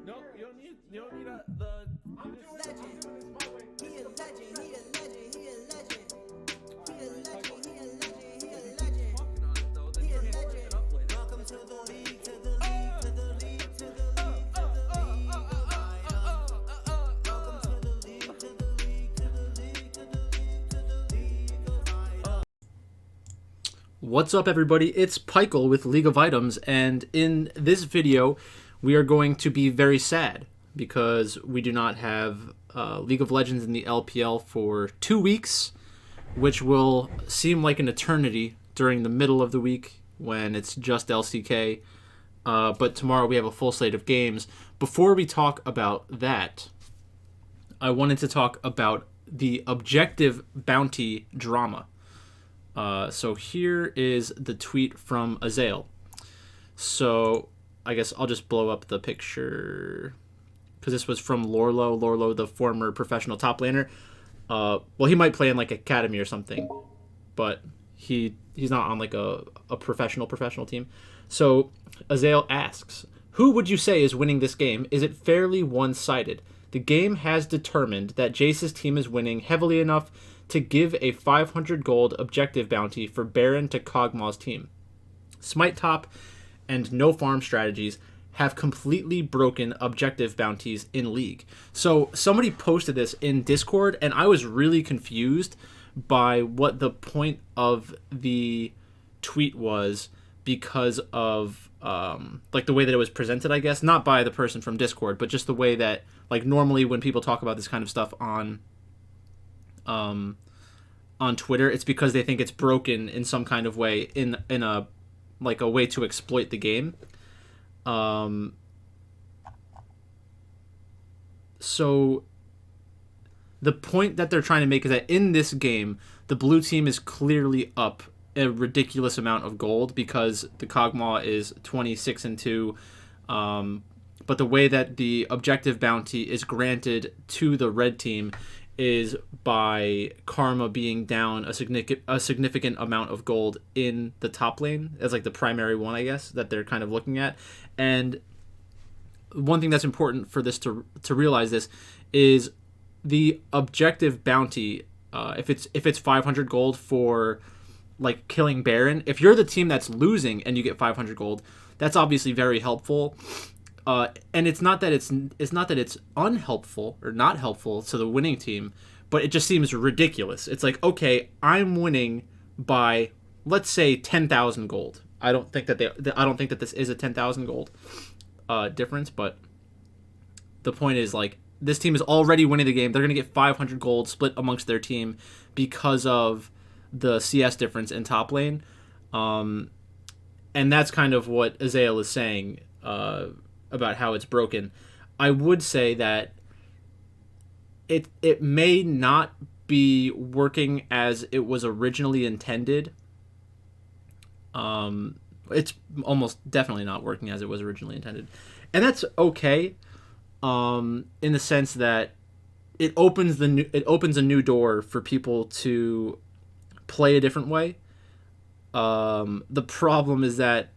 No, you don't need the. I'm doing this my way. He a legend, he a legend, he a legend. He a legend, he a legend, he a legend. Talking on it though, then He you a can't bring legend. it up later. Welcome to the league, to the league, to the league, to the league, to the league of items. Welcome to the league, to the league, to the league, to the league, to the league of items. What's up, everybody? It's Pikel with League of Items, and in this video, we are going to be very sad because we do not have League of Legends in the LPL for 2 weeks, which will seem like an eternity during the middle of the week when it's just LCK. But tomorrow we have a full slate of games. Before we talk about that, I wanted to talk about the objective bounty drama. So here is the tweet from Azael. So I guess I'll just blow up the picture because this was from Lorlo. Lorlo, the former professional top laner. Well, he might play in like Academy or something, but he's not on like a professional team. So Azael asks, who would you say is winning this game? Is it fairly one-sided? The game has determined that Jace's team is winning heavily enough to give a 500 gold objective bounty for Baron to Kog'Maw's team. Smite Top and no farm strategies have completely broken objective bounties in League. So somebody posted this in Discord, and I was really confused by what the point of the tweet was because of like the way that it was presented, I guess. Not by the person from Discord, but just the way that, like, normally when people talk about this kind of stuff on Twitter, it's because they think it's broken in some kind of way, in a like a way to exploit the game. So the point that they're trying to make is that in this game, the blue team is clearly up a ridiculous amount of gold because the Kog'Maw is 26-2. But the way that the objective bounty is granted to the red team is by Karma being down a significant amount of gold in the top lane as like the primary one, I guess, that they're kind of looking at. And one thing that's important for this to realize this is the objective bounty. If it's 500 gold for like killing Baron, if you're the team that's losing and you get 500 gold, that's obviously very helpful. And it's not that it's unhelpful or not helpful to the winning team, but it just seems ridiculous. It's like, okay, I'm winning by, let's say, 10,000 gold. I don't think that this is a 10,000 gold difference, but the point is, like, this team is already winning the game. They're gonna get 500 gold split amongst their team because of the CS difference in top lane, and that's kind of what Azael is saying. About how it's broken. I would say that it may not be working as it was originally intended. It's almost definitely not working as it was originally intended, and that's okay. In the sense that it opens a new door for people to play a different way. The problem is that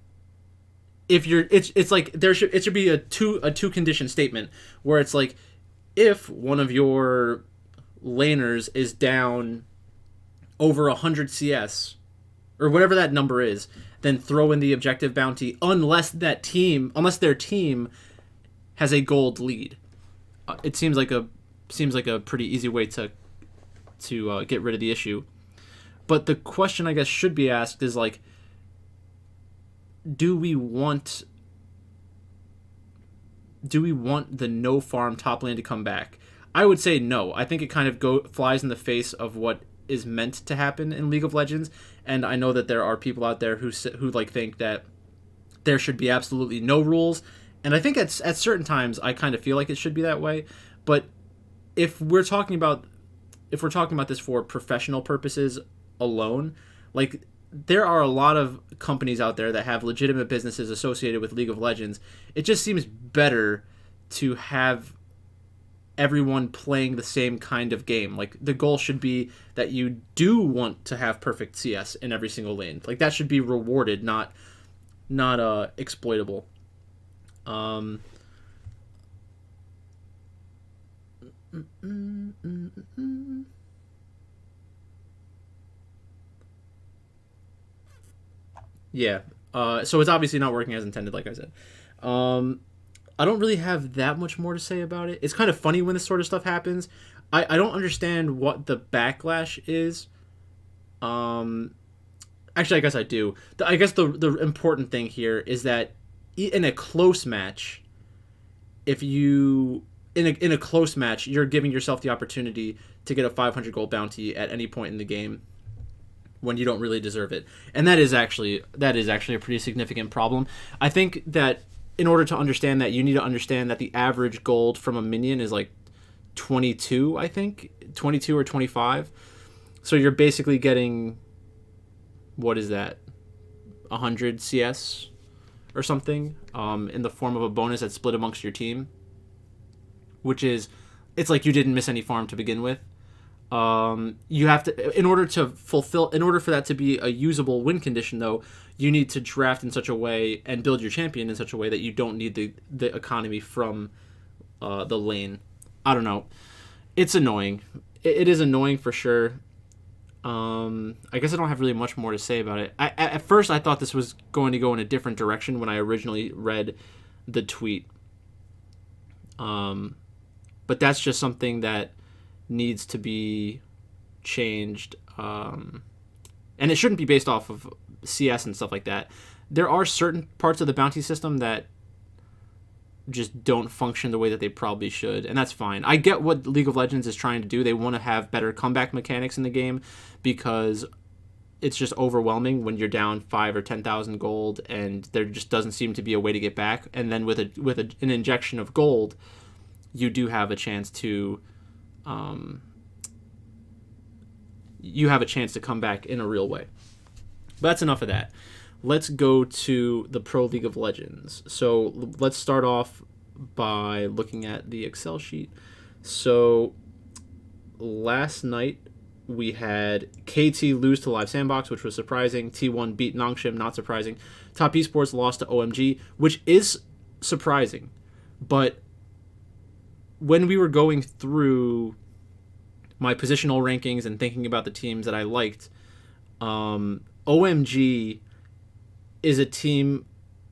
if you're, it's like it should be a two condition statement where it's like, if one of your laners is down over 100 CS or whatever that number is, then throw in the objective bounty unless their team has a gold lead. It seems like a pretty easy way to get rid of the issue. But the question I guess should be asked is, like, do we want the no farm top lane to come back? I would say no. I think it kind of flies in the face of what is meant to happen in League of Legends, and I know that there are people out there who like think that there should be absolutely no rules, and I think at certain times I kind of feel like it should be that way. But if we're talking about this for professional purposes alone, like, there are a lot of companies out there that have legitimate businesses associated with League of Legends. It just seems better to have everyone playing the same kind of game. Like, the goal should be that you do want to have perfect CS in every single lane. Like, that should be rewarded, not exploitable. Yeah. So it's obviously not working as intended, like I said. I don't really have that much more to say about it. It's kind of funny when this sort of stuff happens. I don't understand what the backlash is. Actually, I guess I do. I guess the important thing here is that in a close match, if you in a close match, you're giving yourself the opportunity to get a 500 gold bounty at any point in the game when you don't really deserve it. And that is actually a pretty significant problem. I think that in order to understand that, you need to understand that the average gold from a minion is like 22, I think, 22 or 25. So you're basically getting, what is that, 100 CS or something, in the form of a bonus that's split amongst your team, which is, it's like you didn't miss any farm to begin with. You have to, in order for that to be a usable win condition, though, you need to draft in such a way and build your champion in such a way that you don't need the economy from the lane. I don't know. It's annoying. It is annoying for sure. I guess I don't have really much more to say about it. At first, I thought this was going to go in a different direction when I originally read the tweet. But that's just something that needs to be changed. And it shouldn't be based off of CS and stuff like that. There are certain parts of the bounty system that just don't function the way that they probably should, and that's fine. I get what League of Legends is trying to do. They want to have better comeback mechanics in the game because it's just overwhelming when you're down 5 or 10,000 gold and there just doesn't seem to be a way to get back. And then with an injection of gold, you do have a chance to come back in a real way. But that's enough of that. Let's go to the Pro League of Legends. So let's start off by looking at the Excel sheet. So last night we had KT lose to Live Sandbox, which was surprising. T1 beat Nongshim, not surprising. Top Esports lost to OMG, which is surprising. But when we were going through my positional rankings and thinking about the teams that I liked, OMG is a team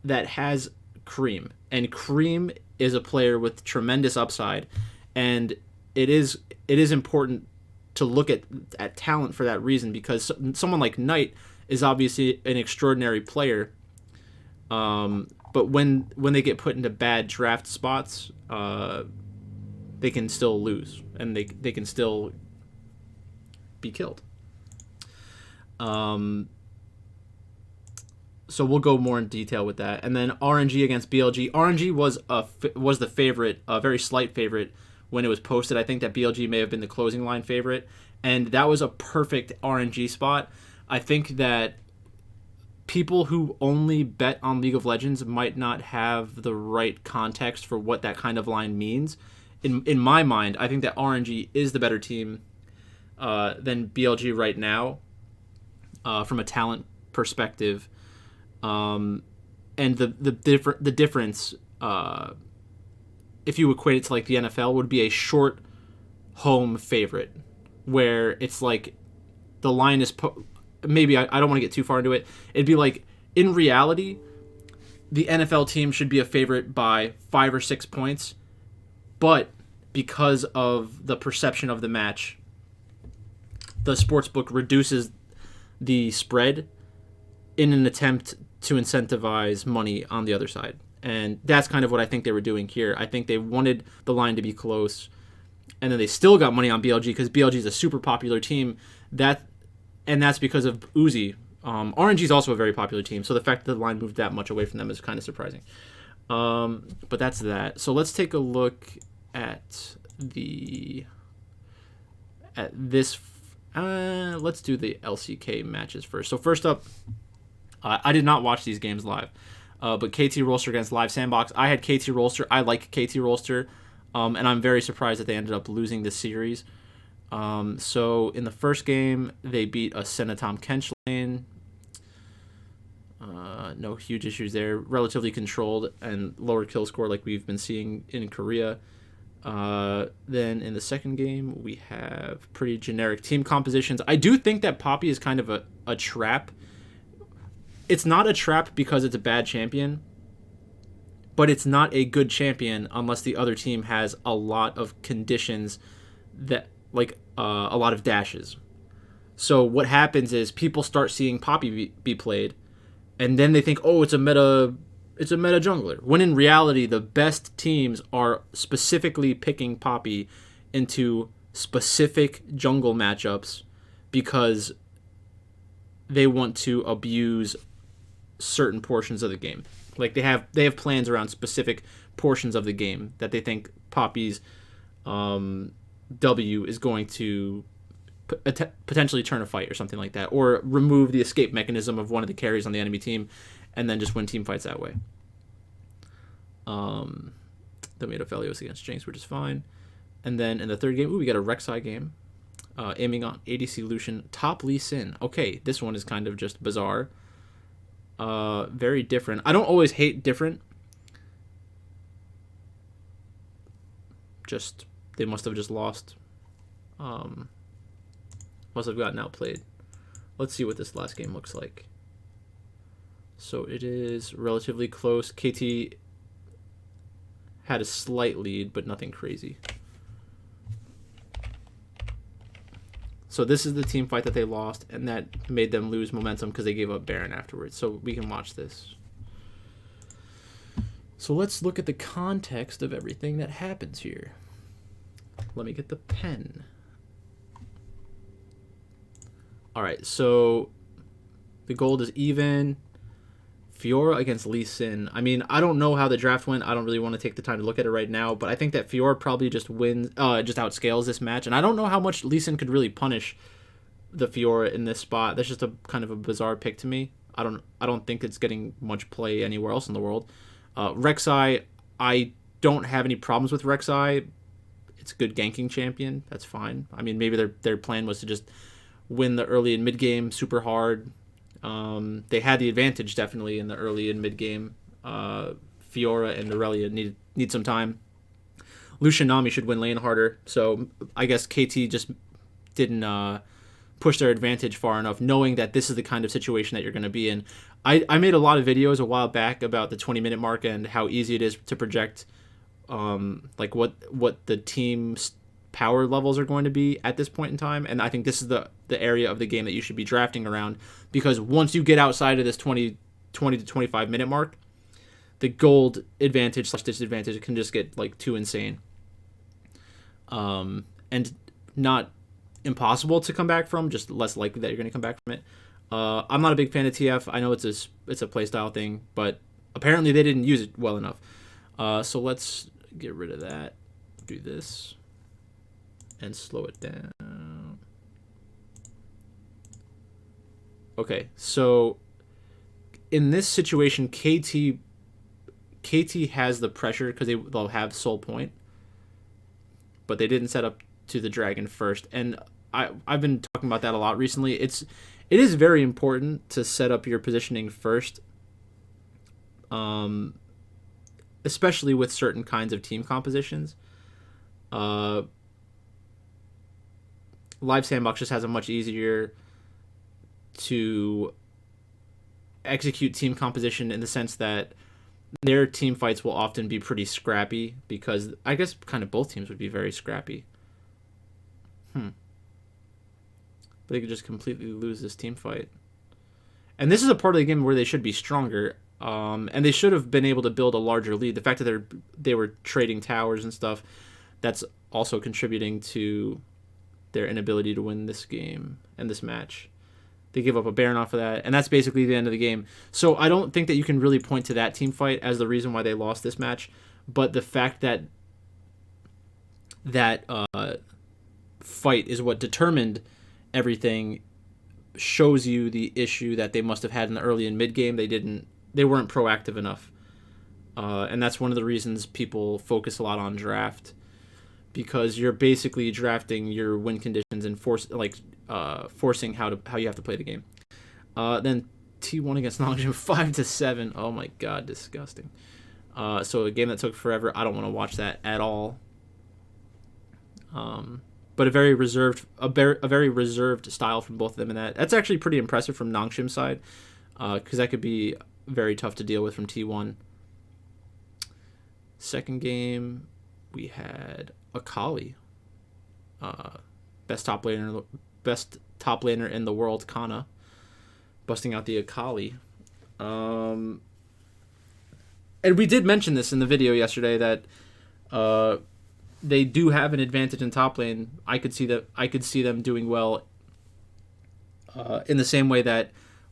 that has Cream, and Cream is a player with tremendous upside, and it is important to look at talent for that reason, because someone like Knight is obviously an extraordinary player, but when they get put into bad draft spots, they can still lose, and they can still be killed. So we'll go more in detail with that. And then RNG against BLG. RNG was the favorite, a very slight favorite when it was posted. I think that BLG may have been the closing line favorite. And that was a perfect RNG spot. I think that people who only bet on League of Legends might not have the right context for what that kind of line means. In my mind, I think that RNG is the better team than BLG right now, from a talent perspective. And the difference, if you equate it to like the NFL, would be a short home favorite, where it's like the line is maybe I don't want to get too far into it. It'd be like, in reality, the NFL team should be a favorite by 5 or 6 points, but because of the perception of the match, the sportsbook reduces the spread in an attempt to incentivize money on the other side. And that's kind of what I think they were doing here. I think they wanted the line to be close, and then they still got money on BLG because BLG is a super popular team. And that's because of Uzi. RNG is also a very popular team, so the fact that the line moved that much away from them is kind of surprising. But that's that. So let's take a look at this. Let's do the LCK matches first. So first up, I did not watch these games live, but KT Rolster against Live Sandbox. I had KT Rolster. I like KT Rolster, and I'm very surprised that they ended up losing this series. So in the first game, they beat a Senatom Kench lane. No huge issues there. Relatively controlled and lower kill score like we've been seeing in Korea. Then in the second game, we have pretty generic team compositions. I do think that Poppy is kind of a trap. It's not a trap because it's a bad champion, but it's not a good champion unless the other team has a lot of conditions that, like, a lot of dashes. So what happens is people start seeing Poppy be played, and then they think, oh, it's a meta jungler. When in reality, the best teams are specifically picking Poppy into specific jungle matchups because they want to abuse certain portions of the game. Like they have plans around specific portions of the game that they think Poppy's W is going to potentially turn a fight or something like that, or remove the escape mechanism of one of the carries on the enemy team, and then just win team fights that way. Then we had Aphelios against Jinx, which is fine. And then in the third game, we got a Rek'Sai game, aiming on ADC Lucian, top Lee Sin. Okay, this one is kind of just bizarre. Very different. I don't always hate different. Just they must have just lost. Must have gotten outplayed. Let's see what this last game looks like. So it is relatively close. KT had a slight lead, but nothing crazy. So this is the team fight that they lost, and that made them lose momentum because they gave up Baron afterwards. So we can watch this. So let's look at the context of everything that happens here. Let me get the pen. All right, so the gold is even. Fiora against Lee Sin. I mean, I don't know how the draft went. I don't really want to take the time to look at it right now, but I think that Fiora probably just outscales this match, and I don't know how much Lee Sin could really punish the Fiora in this spot. That's just a kind of a bizarre pick to me. I don't think it's getting much play anywhere else in the world. Rek'Sai, I don't have any problems with Rek'Sai. It's a good ganking champion. That's fine. I mean, maybe their plan was to just win the early and mid game super hard. They had the advantage definitely in the early and mid game. Fiora and Aurelia need some time. Lucian Nami should win lane harder. So I guess KT just didn't push their advantage far enough, knowing that this is the kind of situation that you're going to be in. I made a lot of videos a while back about the 20-minute mark and how easy it is to project like what the team's power levels are going to be at this point in time. And I think this is the area of the game that you should be drafting around, because once you get outside of this 20 to 25 minute mark, the gold advantage / disadvantage can just get like too insane. And not impossible to come back from, just less likely that you're going to come back from it. I'm not a big fan of TF. I know it's a playstyle thing, but apparently they didn't use it well enough. So let's get rid of that. Do this and slow it down. Okay, so in this situation, KT has the pressure because they'll have soul point, but they didn't set up to the dragon first. And I've been talking about that a lot recently. It is very important to set up your positioning first, especially with certain kinds of team compositions. Live Sandbox just has a much easier to execute team composition in the sense that their team fights will often be pretty scrappy, because I guess kind of both teams would be very scrappy. But they could just completely lose this team fight. And this is a part of the game where they should be stronger, and they should have been able to build a larger lead. The fact that they were trading towers and stuff, that's also contributing to their inability to win this game and this match. They give up a Baron off of that, and that's basically the end of the game. So I don't think that you can really point to that team fight as the reason why they lost this match, but the fact that that fight is what determined everything shows you the issue that they must have had in the early and mid game. They weren't proactive enough, and that's one of the reasons people focus a lot on draft, because you're basically drafting your win conditions and forcing how you have to play the game. Then T1 against Nongshim 5-7. Oh my god, disgusting. So a game that took forever. I don't want to watch that at all. But a very reserved style from both of them, and that's actually pretty impressive from Nongshim's side, because that could be very tough to deal with from T1. Second game, we had Akali, best top laner in the world, Kana, busting out the Akali. And we did mention this in the video yesterday that they do have an advantage in top lane. I could see them doing well in the same way that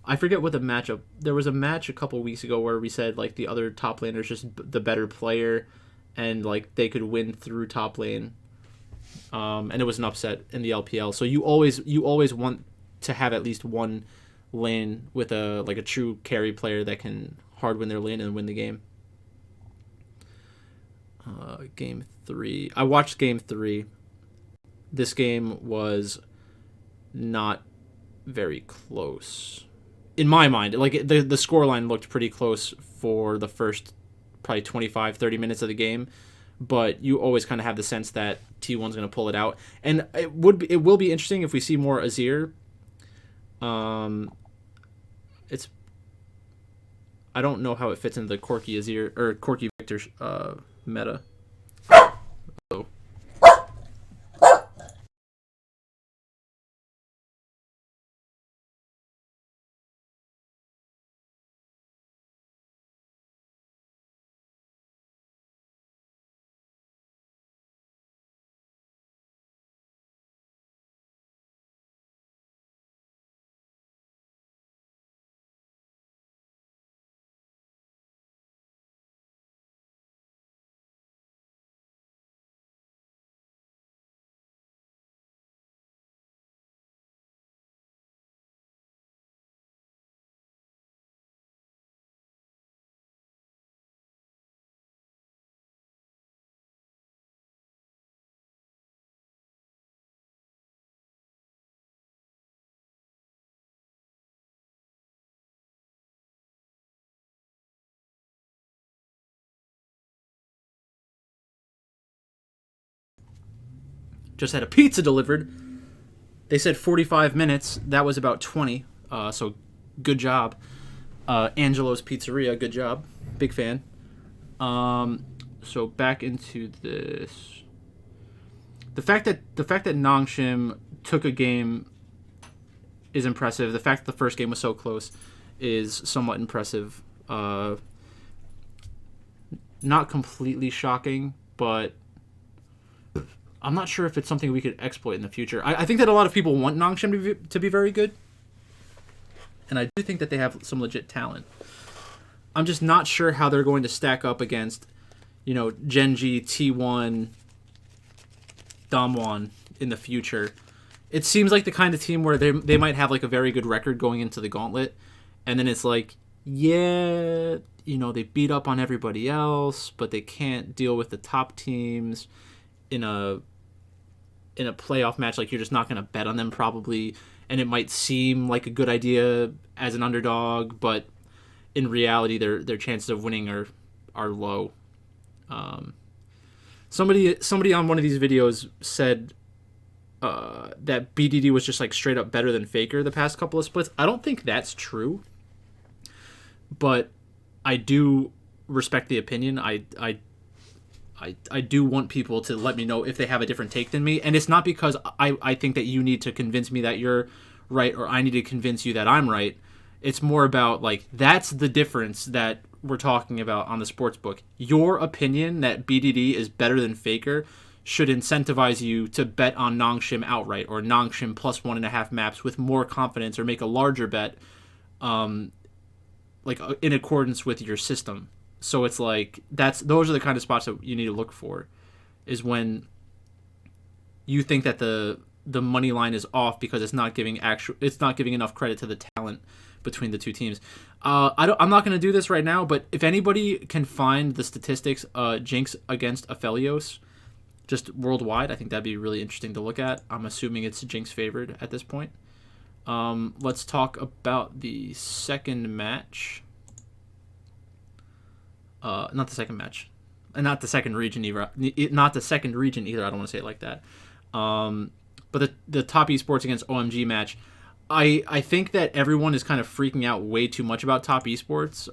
I forget what the matchup. There was a match a couple weeks ago where we said like the other top laner is just the better player, and like they could win through top lane. And it was an upset in the LPL. So you always want to have at least one lane with a true carry player that can hard win their lane and win the game. Game 3. I watched game 3. This game was not very close. In my mind, like the scoreline looked pretty close for the first probably 25-30 minutes of the game, but you always kind of have the sense that T1's going to pull it out. And it will be interesting if we see more Azir. I don't know how it fits into the Corki Azir or Corki Victor meta. So. Just had a pizza delivered. They said 45 minutes. That was about 20. So good job. Angelo's Pizzeria, good job. Big fan. So back into this. The fact that Nongshim took a game is impressive. The fact that the first game was so close is somewhat impressive. Not completely shocking, but I'm not sure if it's something we could exploit in the future. I think that a lot of people want Nongshim to be very good, and I do think that they have some legit talent. I'm just not sure how they're going to stack up against, Gen.G, T1, Damwon in the future. It seems like the kind of team where they might have like a very good record going into the gauntlet, and then it's like, yeah, they beat up on everybody else, but they can't deal with the top teams in a playoff match. Like, you're just not going to bet on them probably, and it might seem like a good idea as an underdog, but in reality their chances of winning are low. Somebody on one of these videos said that BDD was just like straight up better than Faker the past couple of splits. I don't think that's true, but I do respect the opinion. I do want people to let me know if they have a different take than me. And it's not because I think that you need to convince me that you're right or I need to convince you that I'm right. It's more about, like, that's the difference that we're talking about on the sportsbook. Your opinion that BDD is better than Faker should incentivize you to bet on Nongshim outright or Nongshim plus 1.5 maps with more confidence, or make a larger bet in accordance with your system. So it's like those are the kind of spots that you need to look for, is when you think that the money line is off because it's not giving enough credit to the talent between the two teams. I'm not going to do this right now, but if anybody can find the statistics, Jinx against Aphelios, just worldwide, I think that'd be really interesting to look at. I'm assuming it's Jinx favored at this point. Let's talk about the second match. Not the second match. not the second region either. Not the second region either. I don't want to say it like that. But the top esports against OMG match, I think that everyone is kind of freaking out way too much about top esports,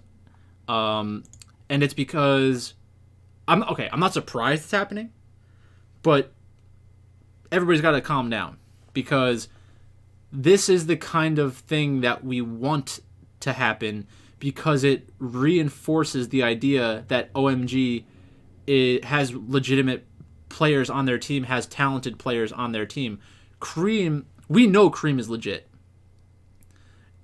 and it's because I'm not surprised it's happening, but everybody's got to calm down, because this is the kind of thing that we want to happen, because it reinforces the idea that OMG has legitimate players on their team, has talented players on their team. Cream, we know Cream is legit.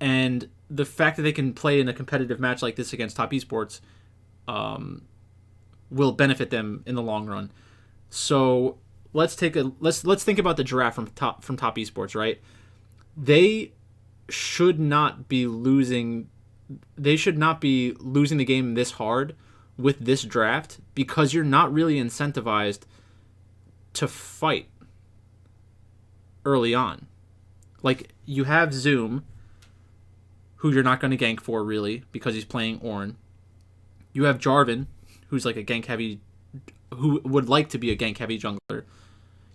And the fact that they can play in a competitive match like this against top esports will benefit them in the long run. So let's think about the draft from top esports, right? They should not be losing the game this hard with this draft, because you're not really incentivized to fight early on. Like, you have Zoom, who you're not going to gank for really because he's playing Ornn. You have Jarvan, who's like a gank heavy, who would like to be a gank heavy jungler.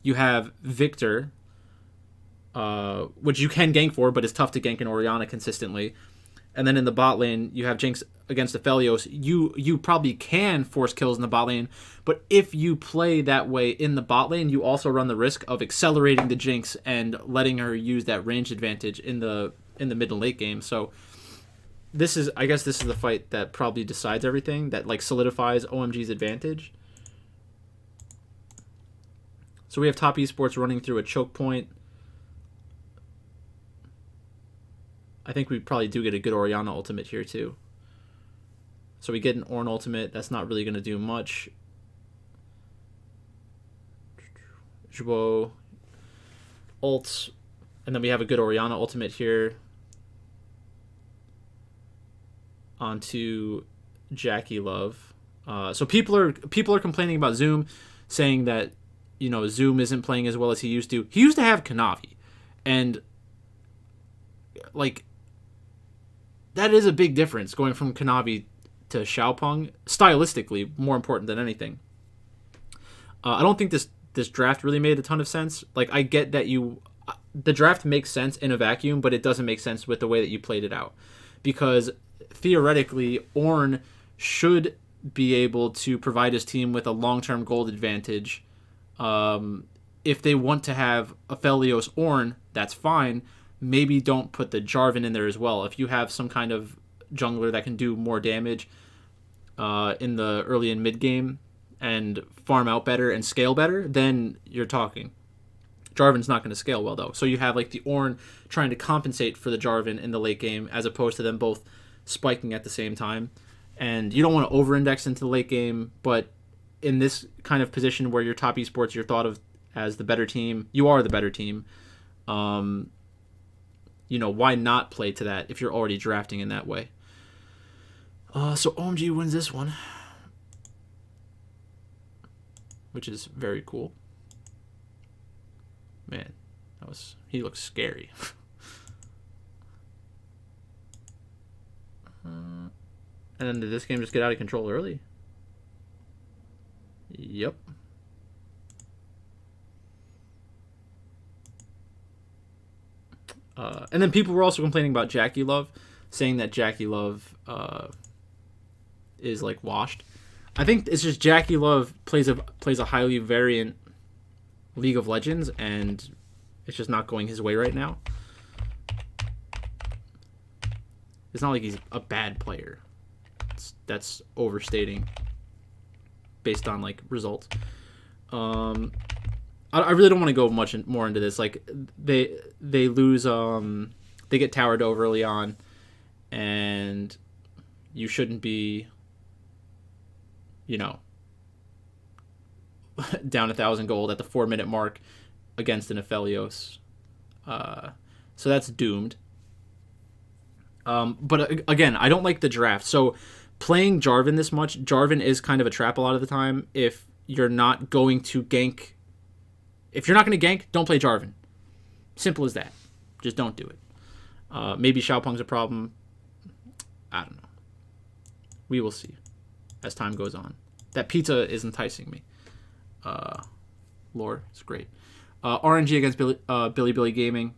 You have Victor, which you can gank for, but it's tough to gank in Orianna consistently. And then in the bot lane, you have Jinx against Aphelios. You probably can force kills in the bot lane, but if you play that way in the bot lane, you also run the risk of accelerating the Jinx and letting her use that range advantage in the mid and late game. So I guess this is the fight that probably decides everything, that like solidifies OMG's advantage. So we have top esports running through a choke point. I think we probably do get a good Orianna ultimate here too. So we get an Ornn ultimate. That's not really going to do much. Zhuo ults. And then we have a good Orianna ultimate here. Onto JackeyLove. So people are complaining about Zoom, saying that, you know, Zoom isn't playing as well as he used to. He used to have Kanavi. And like, that is a big difference going from Kanavi to Xiaopeng, stylistically more important than anything. I don't think this draft really made a ton of sense. Like, I get that the draft makes sense in a vacuum, but it doesn't make sense with the way that you played it out, because theoretically Ornn should be able to provide his team with a long-term gold advantage. If they want to have Aphelios Ornn, that's fine. Maybe don't put the Jarvan in there as well. If you have some kind of jungler that can do more damage in the early and mid game and farm out better and scale better, then you're talking. Jarvan's not going to scale well, though. So you have like the Ornn trying to compensate for the Jarvan in the late game, as opposed to them both spiking at the same time. And you don't want to over-index into the late game, but in this kind of position where you're top esports, you're thought of as the better team. You are the better team. You know, why not play to that if you're already drafting in that way? So OMG wins this one, which is very cool. Man, he looks scary. And then did this game just get out of control early? Yep. And then people were also complaining about JackeyLove, saying that JackeyLove is like washed. I think it's just JackeyLove plays a highly variant League of Legends, and it's just not going his way right now. It's not like he's a bad player. That's overstating based on like results. I really don't want to go much more into this. Like, they lose, they get towered over early on, and you shouldn't be, you know, down 1,000 gold at the 4-minute mark against an Aphelios. So that's doomed. But again, I don't like the draft. So playing Jarvan this much, Jarvan is kind of a trap a lot of the time. If you're not going to gank, if you're not going to gank, don't play Jarvan. Simple as that. Just don't do it. Maybe Xiaopeng's a problem. I don't know. We will see as time goes on. that pizza is enticing me. Lore, it's great. RNG against Billy Gaming.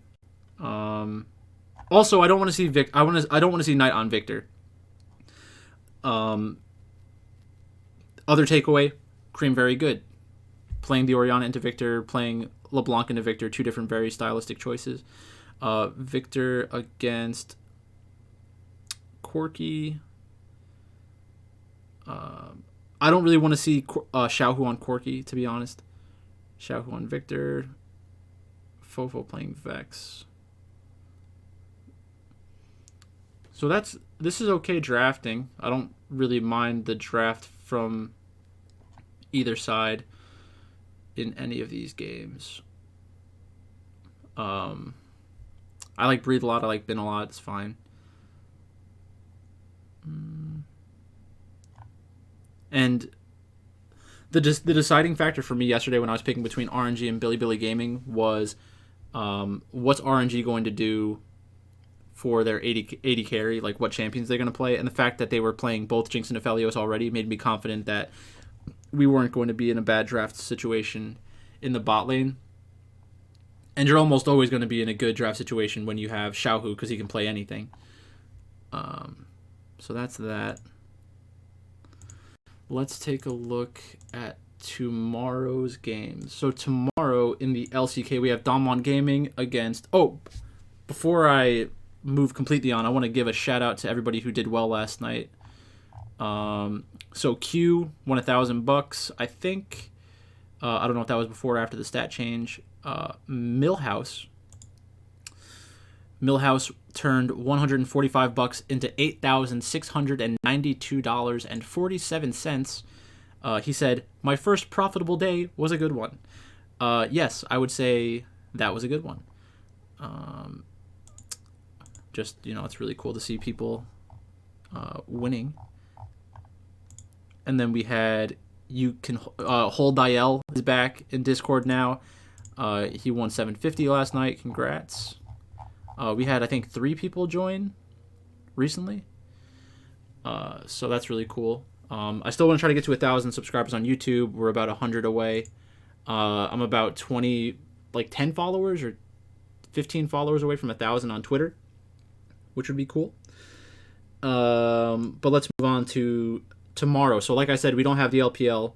Also, I don't want to see I don't want to see Knight on Victor. Other takeaway, Cream very good. Playing the Orianna into Victor, playing LeBlanc into Victor, two different very stylistic choices. Victor against Corki. I don't really want to see Xiaohu on Corki, to be honest. Xiaohu on Victor. Fofo playing Vex. So this is okay drafting. I don't really mind the draft from either side in any of these games. I like Breathe a lot. I like Bin a lot. It's fine. And the deciding factor for me yesterday when I was picking between RNG and Billy Gaming was what's RNG going to do for their 80 carry, like what champions they're going to play. And the fact that they were playing both Jinx and Aphelios already made me confident that we weren't going to be in a bad draft situation in the bot lane. And you're almost always going to be in a good draft situation when you have Xiaohu because he can play anything. So that's that. Let's take a look at tomorrow's games. So tomorrow in the LCK, we have Damwon Gaming against... Oh, before I move completely on, I want to give a shout out to everybody who did well last night. So Q won $1,000, I think. I don't know if that was before or after the stat change. Millhouse turned $145 into $8,692.47. He said, "My first profitable day was a good one." Yes, I would say that was a good one. Just, it's really cool to see people winning. And then we had Hold Dial is back in Discord now. He won $750 last night. Congrats. We had, I think, 3 people join recently. So that's really cool. I still want to try to get to 1,000 subscribers on YouTube. We're about 100 away. I'm about 10 followers or 15 followers away from 1,000 on Twitter, which would be cool. But let's move on to tomorrow. So like I said, we don't have the LPL.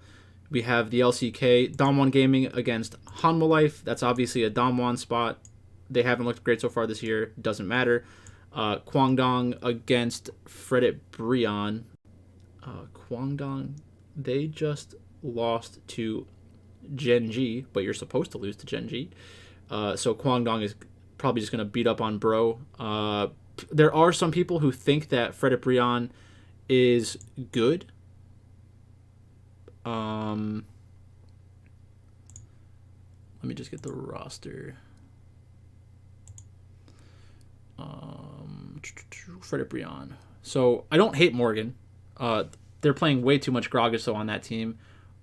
We have the LCK. Damwon Gaming against Hanwha Life. That's obviously a Damwon spot. They haven't looked great so far this year. Doesn't matter. Kwangdong against Fredit Brion. Kwangdong, they just lost to Gen.G, but you're supposed to lose to Gen.G. So Kwangdong is probably just going to beat up on Bro. There are some people who think that Fredit Brion is good. Let me just get the roster. Fredit Brion. So I don't hate Morgan. They're playing way too much Gragas on that team.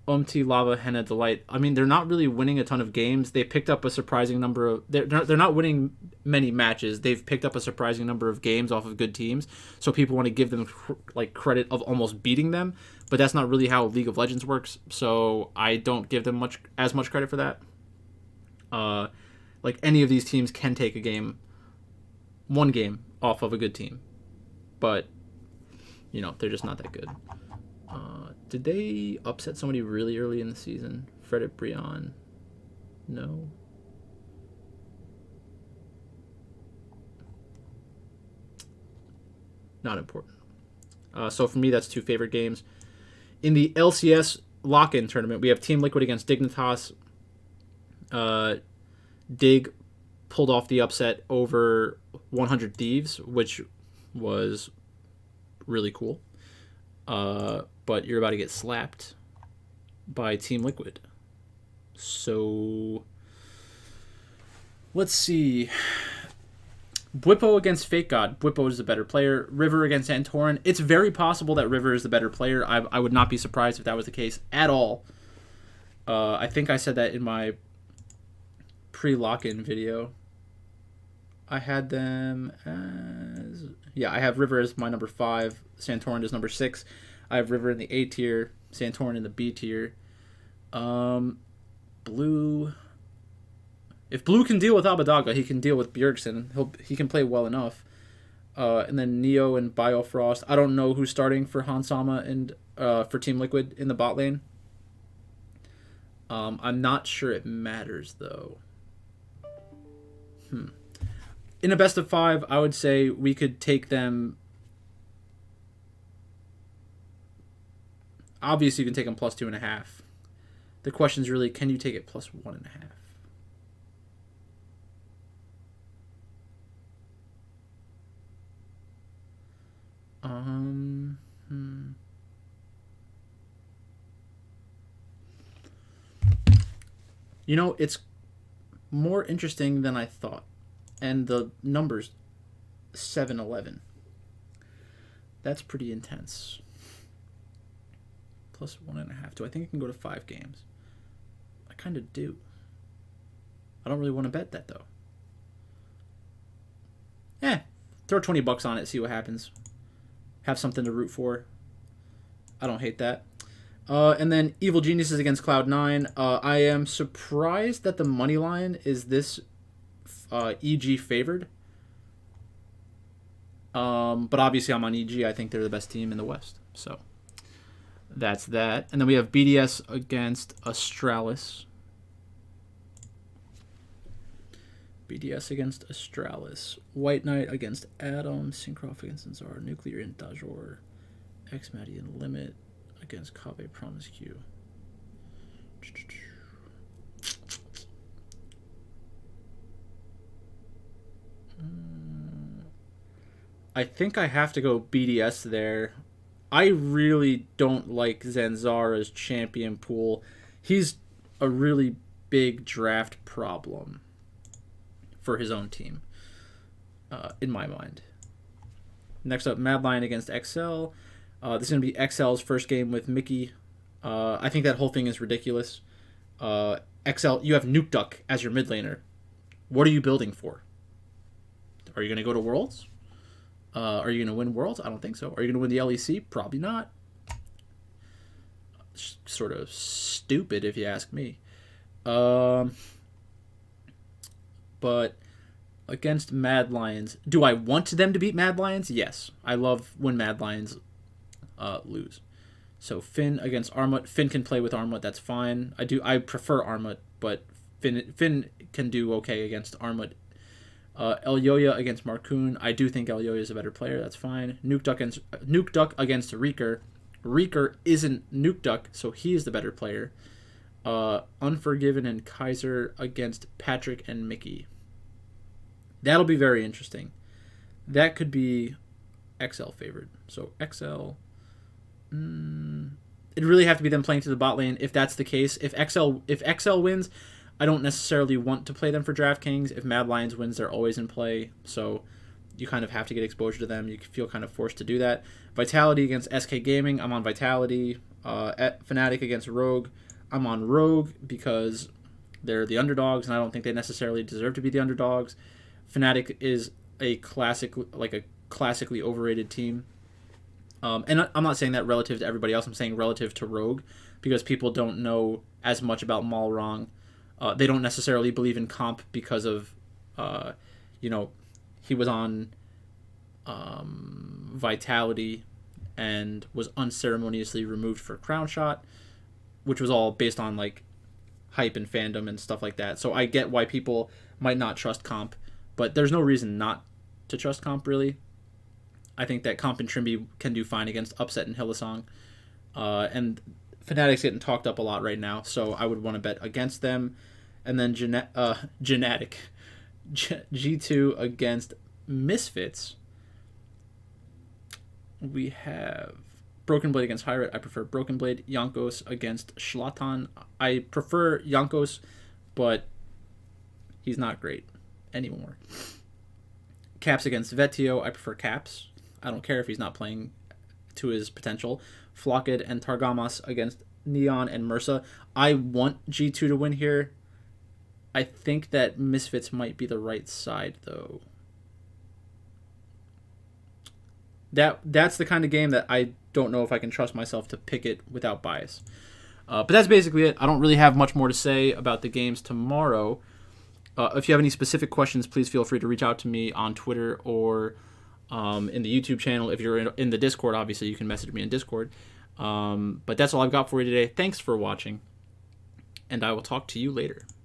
Umti, Lava, Henna, Delight. I mean, they're not really winning a ton of games. They picked up a surprising number of... They're not winning many matches. They've picked up a surprising number of games off of good teams. So people want to give them credit of almost beating them. But that's not really how League of Legends works. So I don't give them as much credit for that. Any of these teams can take one game off of a good team. But, they're just not that good. Did they upset somebody really early in the season? Fredit Brion? No. Not important. So for me, that's 2 favorite games. In the LCS lock-in tournament, we have Team Liquid against Dignitas. Dig pulled off the upset over 100 Thieves, which was really cool. But you're about to get slapped by Team Liquid. So let's see. Bwipo against Fake God. Bwipo is the better player. River against Santorin. It's very possible that River is the better player. I would not be surprised if that was the case at all. I think I said that in my pre-lock-in video. I had them as... Yeah, I have River as my number 5. Santorin as number 6. I have River in the A tier, Santorin in the B tier. Blue. If Blue can deal with Abadaga, he can deal with Bjergsen. He can play well enough. And then Neo and Biofrost. I don't know who's starting for Hansama and for Team Liquid in the bot lane. I'm not sure it matters though. In a best of 5, I would say we could take them. Obviously, you can take them plus 2.5. The question is really, can you take it plus 1.5? You know, it's more interesting than I thought. And the numbers 7-11. That's pretty intense. Plus 1.5. Do I think it can go to 5 games? I kind of do. I don't really want to bet that though. Throw $20 on it, see what happens. Have something to root for. I don't hate that. And then Evil Geniuses against Cloud9. I am surprised that the money line is this EG favored. But obviously I'm on EG. I think they're the best team in the West. So that's that. And then we have BDS against Astralis. BDS against Astralis. White Knight against Adam. Syncroft against Zanzar. Nuclear and Dajor. X-Matty and Limit against Kave Promiscu. I think I have to go BDS there. I really don't like Zanzara's champion pool. He's a really big draft problem for his own team, in my mind. Next up, Mad Lion against XL. This is going to be XL's first game with Mickey. I think that whole thing is ridiculous. XL, you have Nuke Duck as your mid laner. What are you building for? Are you going to go to Worlds? Are you going to win Worlds? I don't think so. Are you going to win the LEC? Probably not. Sort of stupid if you ask me. But against Mad Lions, do I want them to beat Mad Lions? Yes. I love when Mad Lions lose. So Finn against Armut. Finn can play with Armut. That's fine. I prefer Armut, but Finn can do okay against Armut. Elyoya against Marcoon. I do think Elyoya is a better player. That's fine. Nuke Duck against Reeker. Reeker isn't Nuke Duck, so he is the better player. Unforgiven and Kaiser against Patrick and Mickey. That'll be very interesting. That could be XL favored. So XL. It'd really have to be them playing to the bot lane. If that's the case, if XL wins, I don't necessarily want to play them for DraftKings. If Mad Lions wins, they're always in play. So you kind of have to get exposure to them. You feel kind of forced to do that. Vitality against SK Gaming. I'm on Vitality. Fnatic against Rogue. I'm on Rogue because they're the underdogs, and I don't think they necessarily deserve to be the underdogs. Fnatic is a classically overrated team. And I'm not saying that relative to everybody else. I'm saying relative to Rogue because people don't know as much about Malrong. They don't necessarily believe in comp because of, he was on Vitality and was unceremoniously removed for Crown Shot, which was all based on like hype and fandom and stuff like that. So I get why people might not trust comp, but there's no reason not to trust comp really. I think that comp and Trimby can do fine against Upset and Hillsong. And Fnatic's getting talked up a lot right now, so I would want to bet against them. And then Genetic. G2 against Misfits. We have Broken Blade against Hyrat. I prefer Broken Blade. Jankos against Schlatan. I prefer Jankos, but he's not great anymore. Caps against Vetio. I prefer Caps. I don't care if he's not playing to his potential. Flocked and Targamas against Neon and Mursa. I want G2 to win here. I think that Misfits might be the right side, though. That's the kind of game that I don't know if I can trust myself to pick it without bias. But that's basically it. I don't really have much more to say about the games tomorrow. If you have any specific questions, please feel free to reach out to me on Twitter or in the YouTube channel. If you're in the Discord, obviously, you can message me in Discord. But that's all I've got for you today. Thanks for watching, and I will talk to you later.